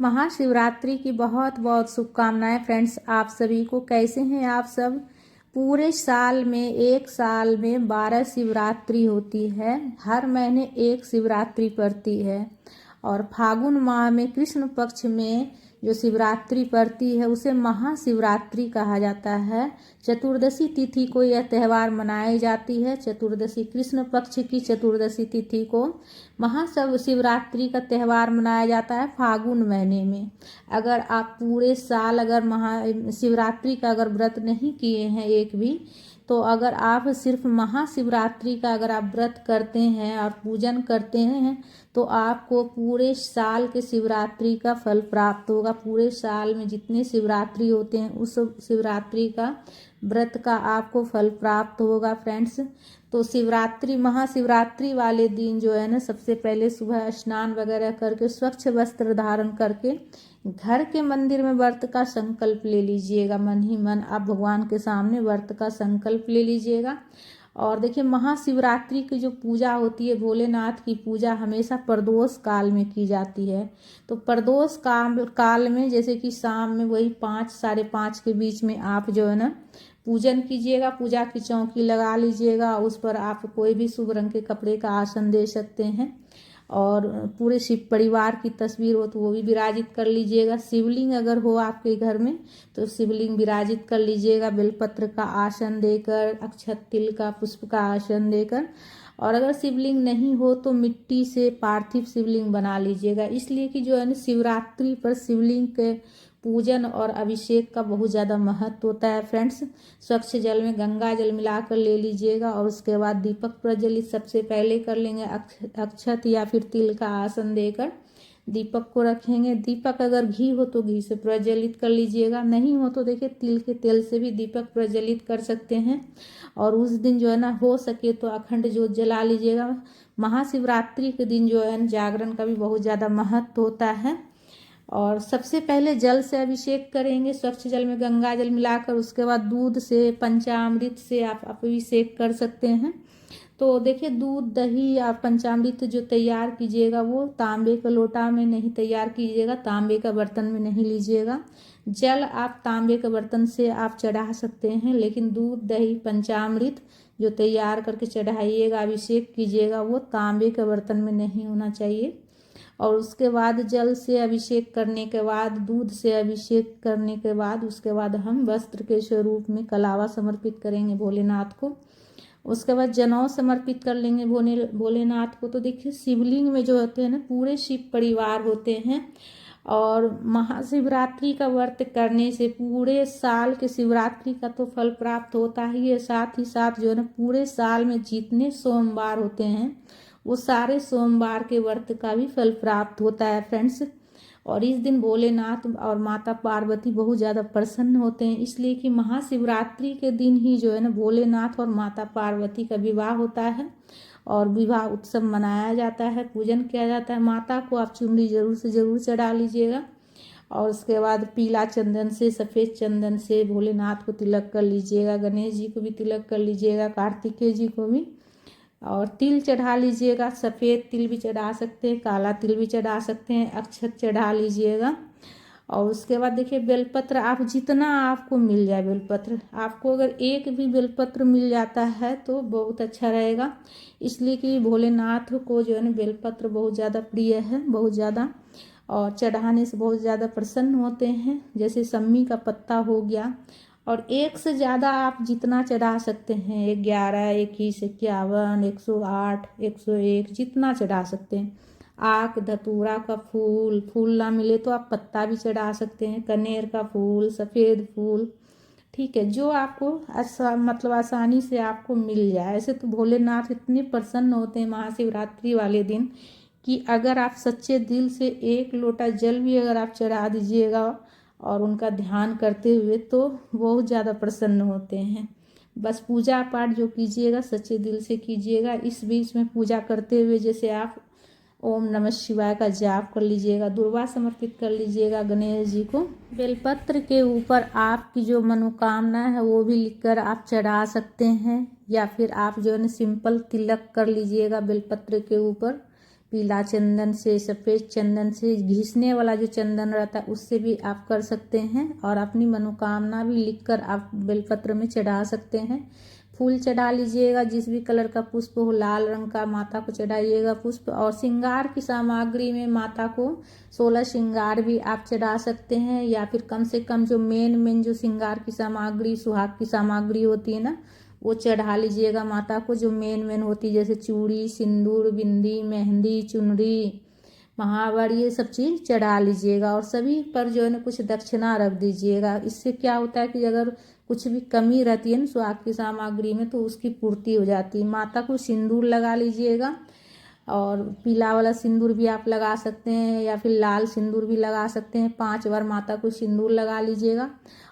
महाशिवरात्रि की बहुत बहुत शुभकामनाएं फ्रेंड्स। आप सभी को कैसे हैं आप सब। पूरे साल में एक साल में 12 शिवरात्रि होती है। हर महीने एक शिवरात्रि पड़ती है और फागुन माह में कृष्ण पक्ष में जो शिवरात्रि पड़ती है उसे महाशिवरात्रि कहा जाता है। चतुर्दशी तिथि को यह त्यौहार मनाई जाती है। चतुर्दशी कृष्ण पक्ष की चतुर्दशी तिथि को महाशिवरात्रि का त्यौहार मनाया जाता है फागुन महीने में। अगर आप पूरे साल अगर महाशिवरात्रि का अगर व्रत नहीं किए हैं एक भी, तो अगर आप सिर्फ महाशिवरात्रि का अगर आप व्रत करते हैं और पूजन करते हैं तो आपको पूरे साल के शिवरात्रि का फल प्राप्त होगा। पूरे साल में जितने शिवरात्रि होते हैं उस शिवरात्रि का व्रत का आपको फल प्राप्त होगा फ्रेंड्स। तो शिवरात्रि महाशिवरात्रि वाले दिन जो है ना, सबसे पहले सुबह स्नान वगैरह करके स्वच्छ वस्त्र धारण करके घर के मंदिर में व्रत का संकल्प ले लीजिएगा। मन ही मन आप भगवान के सामने व्रत का संकल्प ले लीजिएगा। और देखिए, महाशिवरात्रि की जो पूजा होती है, भोलेनाथ की पूजा हमेशा प्रदोष काल में की जाती है। तो प्रदोष काल में जैसे कि शाम में वही 5 साढ़े 5 के बीच में आप जो है ना पूजन कीजिएगा। पूजा की चौकी लगा लीजिएगा, उस पर आप कोई भी शुभ रंग के कपड़े का आसन दे सकते हैं और पूरे शिव परिवार की तस्वीर हो तो वो भी विराजित कर लीजिएगा। शिवलिंग अगर हो आपके घर में तो शिवलिंग विराजित कर लीजिएगा बेलपत्र का आसन देकर, अक्षत तिल का पुष्प का आसन देकर। और अगर शिवलिंग नहीं हो तो मिट्टी से पार्थिव शिवलिंग बना लीजिएगा। इसलिए कि जो है ना, शिवरात्रि पर शिवलिंग के पूजन और अभिषेक का बहुत ज़्यादा महत्व होता है फ्रेंड्स। स्वच्छ जल में गंगा जल मिलाकर ले लीजिएगा और उसके बाद दीपक प्रज्वलित सबसे पहले कर लेंगे। अक्षत या फिर तिल का आसन देकर दीपक को रखेंगे। दीपक अगर घी हो तो घी से प्रज्वलित कर लीजिएगा, नहीं हो तो देखिए तिल के तेल से भी दीपक प्रज्वलित कर सकते हैं। और उस दिन जो है ना, हो सके तो अखंड ज्योत जला लीजिएगा। महाशिवरात्रि के दिन जो है जागरण का भी बहुत ज़्यादा महत्व होता है। और सबसे पहले जल से अभिषेक करेंगे, स्वच्छ जल में गंगा जल मिलाकर। उसके बाद दूध से, पंचामृत से आप अभिषेक कर सकते हैं। तो देखिए, दूध दही या पंचामृत जो तैयार कीजिएगा वो तांबे के लोटा में नहीं तैयार कीजिएगा, तांबे का बर्तन में नहीं लीजिएगा। जल आप तांबे के बर्तन से आप चढ़ा सकते हैं, लेकिन दूध दही पंचामृत जो तैयार करके चढ़ाइएगा, अभिषेक कीजिएगा, वो तांबे के बर्तन में नहीं होना चाहिए। और उसके बाद जल से अभिषेक करने के बाद, दूध से अभिषेक करने के बाद, उसके बाद हम वस्त्र के स्वरूप में कलावा समर्पित करेंगे भोलेनाथ को। उसके बाद जनेऊ समर्पित कर लेंगे भोलेनाथ को। तो देखिए, शिवलिंग में जो होते हैं ना, पूरे शिव परिवार होते हैं। और महाशिवरात्रि का व्रत करने से पूरे साल के शिवरात्रि का तो फल प्राप्त होता ही है, साथ ही साथ जो है ना, पूरे साल में जितने सोमवार होते हैं वो सारे सोमवार के व्रत का भी फल प्राप्त होता है फ्रेंड्स। और इस दिन भोलेनाथ और माता पार्वती बहुत ज़्यादा प्रसन्न होते हैं, इसलिए कि महाशिवरात्रि के दिन ही जो है ना, भोलेनाथ और माता पार्वती का विवाह होता है और विवाह उत्सव मनाया जाता है, पूजन किया जाता है। माता को आप चुनरी जरूर से ज़रूर चढ़ा लीजिएगा। और उसके बाद पीला चंदन से, सफ़ेद चंदन से भोलेनाथ को तिलक कर लीजिएगा। गणेश जी को भी तिलक कर लीजिएगा, कार्तिकेय जी को भी। और तिल चढ़ा लीजिएगा, सफ़ेद तिल भी चढ़ा सकते हैं, काला तिल भी चढ़ा सकते हैं, अक्षत चढ़ा लीजिएगा। और उसके बाद देखिए, बेलपत्र आप जितना आपको मिल जाए, बेलपत्र आपको अगर एक भी बेलपत्र मिल जाता है तो बहुत अच्छा रहेगा। इसलिए कि भोलेनाथ को जो है ना, बेलपत्र बहुत ज़्यादा प्रिय है, बहुत ज़्यादा, और चढ़ाने से बहुत ज़्यादा प्रसन्न होते हैं। जैसे सम्मी का पत्ता हो गया, और एक से ज़्यादा आप जितना चढ़ा सकते हैं, 11, 21, 51, 108, 101, जितना चढ़ा सकते हैं। आक धतूरा का फूल ना मिले तो आप पत्ता भी चढ़ा सकते हैं, कनेर का फूल, सफ़ेद फूल, ठीक है, जो आपको मतलब आसानी से आपको मिल जाए। ऐसे तो भोलेनाथ इतने प्रसन्न होते हैं महाशिवरात्रि वाले दिन कि अगर आप सच्चे दिल से एक लोटा जल भी अगर आप चढ़ा दीजिएगा और उनका ध्यान करते हुए, तो बहुत ज़्यादा प्रसन्न होते हैं। बस पूजा पाठ जो कीजिएगा सच्चे दिल से कीजिएगा। इस बीच में पूजा करते हुए जैसे आप ओम नमः शिवाय का जाप कर लीजिएगा, दुर्वा समर्पित कर लीजिएगा गणेश जी को। बेलपत्र के ऊपर आपकी जो मनोकामना है वो भी लिखकर आप चढ़ा सकते हैं, या फिर आप जो है ना सिंपल तिलक कर लीजिएगा बेलपत्र के ऊपर। पीला चंदन से, सफ़ेद चंदन से, घिसने वाला जो चंदन रहता है उससे भी आप कर सकते हैं। और अपनी मनोकामना भी लिखकर आप बेलपत्र में चढ़ा सकते हैं। फूल चढ़ा लीजिएगा, जिस भी कलर का पुष्प हो, लाल रंग का माता को चढ़ाइएगा पुष्प। और श्रृंगार की सामग्री में माता को 16 श्रृंगार भी आप चढ़ा सकते हैं, या फिर कम से कम जो मेन जो श्रृंगार की सामग्री, सुहाग की सामग्री होती है ना, वो चढ़ा लीजिएगा माता को, जो मेन होती है, जैसे चूड़ी, सिंदूर, बिंदी, मेहंदी, चुनरी, महावर, ये सब चीज़ चढ़ा लीजिएगा। और सभी पर जो है ना कुछ दक्षिणा रख दीजिएगा। इससे क्या होता है कि अगर कुछ भी कमी रहती है ना सुहाग की सामग्री में, तो उसकी पूर्ति हो जाती है। माता को सिंदूर लगा लीजिएगा, और पीला वाला सिंदूर भी आप लगा सकते हैं, या फिर लाल सिंदूर भी लगा सकते हैं। 5 बार माता को सिंदूर लगा लीजिएगा।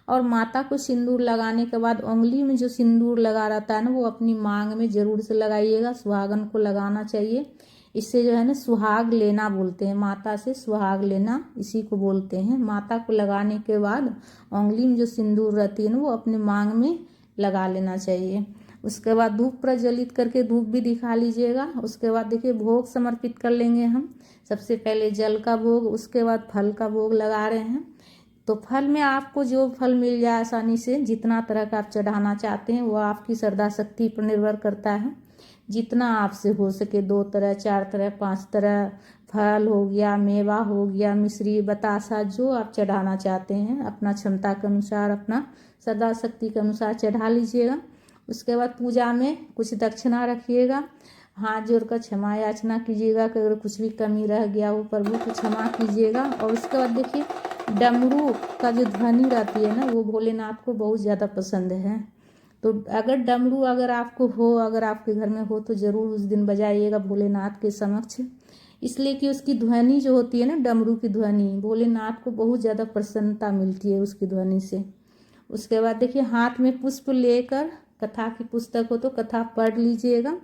और माता को सिंदूर लगाने के बाद उंगली में जो सिंदूर लगा रहता है ना, वो अपनी मांग में जरूर से लगाइएगा। सुहागन को लगाना चाहिए। इससे जो है ना सुहाग लेना बोलते हैं, माता से सुहाग लेना इसी को बोलते हैं। माता को लगाने के बाद उंगली में जो सिंदूर रहती है ना, वो अपने मांग में लगा लेना चाहिए। उसके बाद धूप प्रज्वलित करके धूप भी दिखा लीजिएगा। उसके बाद देखिए भोग समर्पित कर लेंगे हम। सबसे पहले जल का भोग, उसके बाद फल का भोग लगा रहे हैं। तो फल में आपको जो फल मिल जाए आसानी से, जितना तरह का आप चढ़ाना चाहते हैं, वो आपकी श्रद्धा शक्ति पर निर्भर करता है। जितना आपसे हो सके, 2 तरह, 4 तरह, 5 तरह फल हो गया, मेवा हो गया, मिश्री, बतासा, जो आप चढ़ाना चाहते हैं अपना क्षमता के अनुसार, अपना श्रद्धा शक्ति के अनुसार चढ़ा लीजिएगा। उसके बाद पूजा में कुछ दक्षिणा रखिएगा। हाथ जोड़कर क्षमा याचना कीजिएगा कि अगर कुछ भी कमी रह गया वो प्रभु को क्षमा कीजिएगा। और उसके बाद देखिए डमरू का जो ध्वनि रहती है ना, वो भोलेनाथ को बहुत ज़्यादा पसंद है। तो अगर डमरू अगर आपको हो, अगर आपके घर में हो, तो ज़रूर उस दिन बजाइएगा भोलेनाथ के समक्ष। इसलिए कि उसकी ध्वनि जो होती है ना, डमरू की ध्वनि, भोलेनाथ को बहुत ज़्यादा प्रसन्नता मिलती है उसकी ध्वनि से। उसके बाद देखिए हाथ में पुष्प लेकर, कथा की पुस्तक हो तो कथा पढ़ लीजिएगा,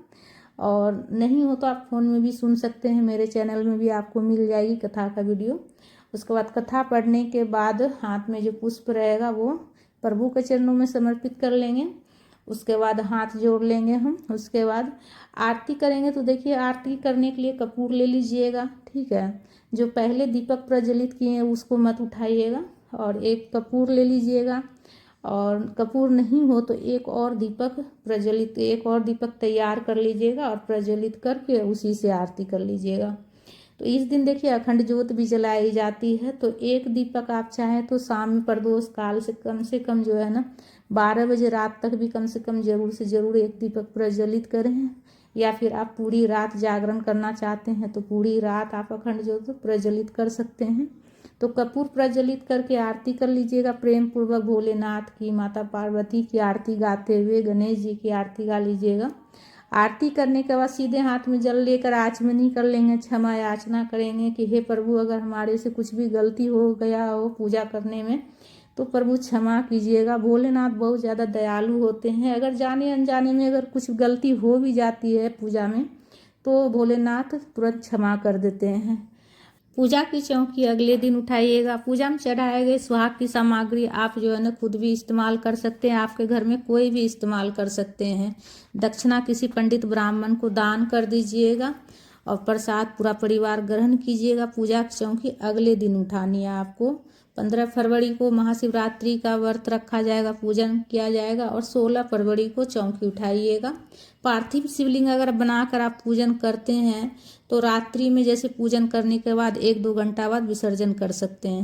और नहीं हो तो आप फ़ोन में भी सुन सकते हैं। मेरे चैनल में भी आपको मिल जाएगी कथा का वीडियो। उसके बाद कथा पढ़ने के बाद हाथ में जो पुष्प रहेगा वो प्रभु के चरणों में समर्पित कर लेंगे। उसके बाद हाथ जोड़ लेंगे हम। उसके बाद आरती करेंगे। तो देखिए आरती करने के लिए कपूर ले लीजिएगा, ठीक है। जो पहले दीपक प्रज्वलित किए हैं उसको मत उठाइएगा, और एक कपूर ले लीजिएगा। और कपूर नहीं हो तो एक और दीपक तैयार कर लीजिएगा, और प्रज्वलित करके उसी से आरती कर लीजिएगा। तो इस दिन देखिए अखंड ज्योत भी जलाई जाती है। तो एक दीपक आप चाहें तो शाम में प्रदोष काल से कम जो है ना 12 बजे रात तक भी कम से कम जरूर से जरूर एक दीपक प्रज्वलित करें। या फिर आप पूरी रात जागरण करना चाहते हैं तो पूरी रात आप अखंड ज्योत प्रज्वलित कर सकते हैं। तो कपूर प्रज्वलित करके आरती कर लीजिएगा प्रेम पूर्वक। भोलेनाथ की, माता पार्वती की आरती गाते हुए गणेश जी की आरती गा लीजिएगा। आरती करने के बाद सीधे हाथ में जल लेकर आचमनी कर लेंगे, क्षमा याचना करेंगे कि हे प्रभु, अगर हमारे से कुछ भी गलती हो गया हो पूजा करने में तो प्रभु क्षमा कीजिएगा। भोलेनाथ बहुत ज़्यादा दयालु होते हैं। अगर जाने अनजाने में अगर कुछ गलती हो भी जाती है पूजा में, तो भोलेनाथ तुरंत क्षमा कर देते हैं। पूजा की चौकी अगले दिन उठाइएगा। पूजा में चढ़ाए गए सुहाग की सामग्री आप जो है ना खुद भी इस्तेमाल कर सकते हैं, आपके घर में कोई भी इस्तेमाल कर सकते हैं। दक्षिणा किसी पंडित ब्राह्मण को दान कर दीजिएगा, और प्रसाद पूरा परिवार ग्रहण कीजिएगा। पूजा की चौकी अगले दिन उठानी है आपको। 15 फरवरी को महाशिवरात्रि का व्रत रखा जाएगा, पूजन किया जाएगा, और 16 फरवरी को चौकी उठाइएगा। पार्थिव शिवलिंग अगर बनाकर आप पूजन करते हैं तो रात्रि में जैसे पूजन करने के बाद 1-2 घंटा बाद विसर्जन कर सकते हैं।